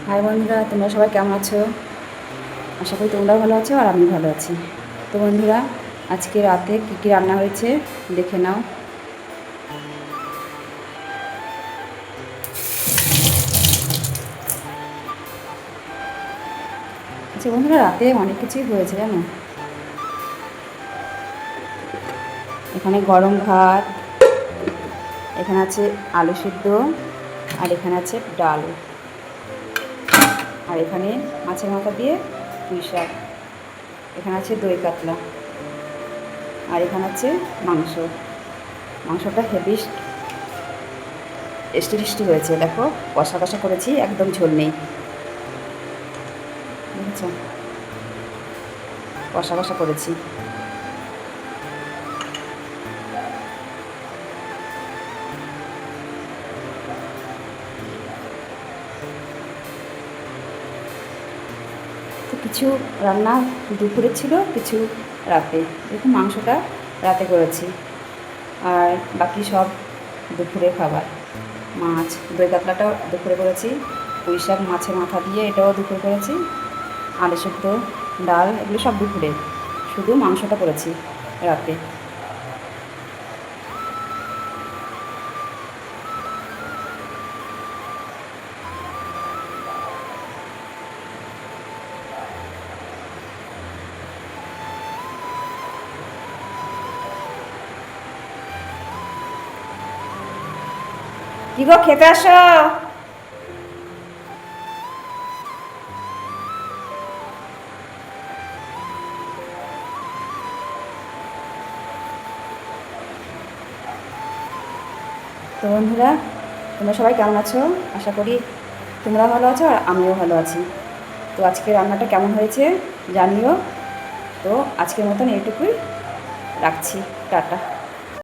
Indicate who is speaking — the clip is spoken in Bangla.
Speaker 1: হাই বন্ধুরা, তোমরা সবাই কেমন আছো? আশা করি তোমরা ভালো আছো আর আমি ভালো আছি। তো বন্ধুরা, আজকে রাতে কী কী রান্না হয়েছে দেখে নাও। আচ্ছা বন্ধুরা, রাতে অনেক কিছুই হয়েছে জানো। এখানে গরম ভাত, এখানে আছে আলু সিদ্ধ, আর এখানে আছে ডাল, আর এখানে মাছের মাথা দিয়ে পুঁই শাক, এখানে আছে দই কাতলা, আর এখানে আছে মাংস। মাংসটা হেভি টেস্টি টেস্টি হয়েছে, দেখো কষা কষা করেছি, একদম ঝোল নেই, বুঝেছো? কষা কষা করেছি। তো কিছু রান্না দুপুরে ছিল, কিছু রাতে। দেখুন মাংসটা রাতে করেছি, আর বাকি সব দুপুরে খাবার। মাছ, দই কাতলাটাও দুপুরে করেছি, পুঁই শাক মাছের মাথা দিয়ে এটাও দুপুরে করেছি, আলু সেদ্ধ, ডাল, এগুলো সব দুপুরে, শুধু মাংসটা করেছি রাতে। কি গো, খেতে আসো। তো বন্ধুরা, তোমরা সবাই কেমন আছো? আশা করি তোমরা ভালো আছো আর আমিও ভালো আছি। তো আজকে রান্নাটা কেমন হয়েছে জানিও। তো আজকের মতন এইটুকুই, রাখছি, টাটা।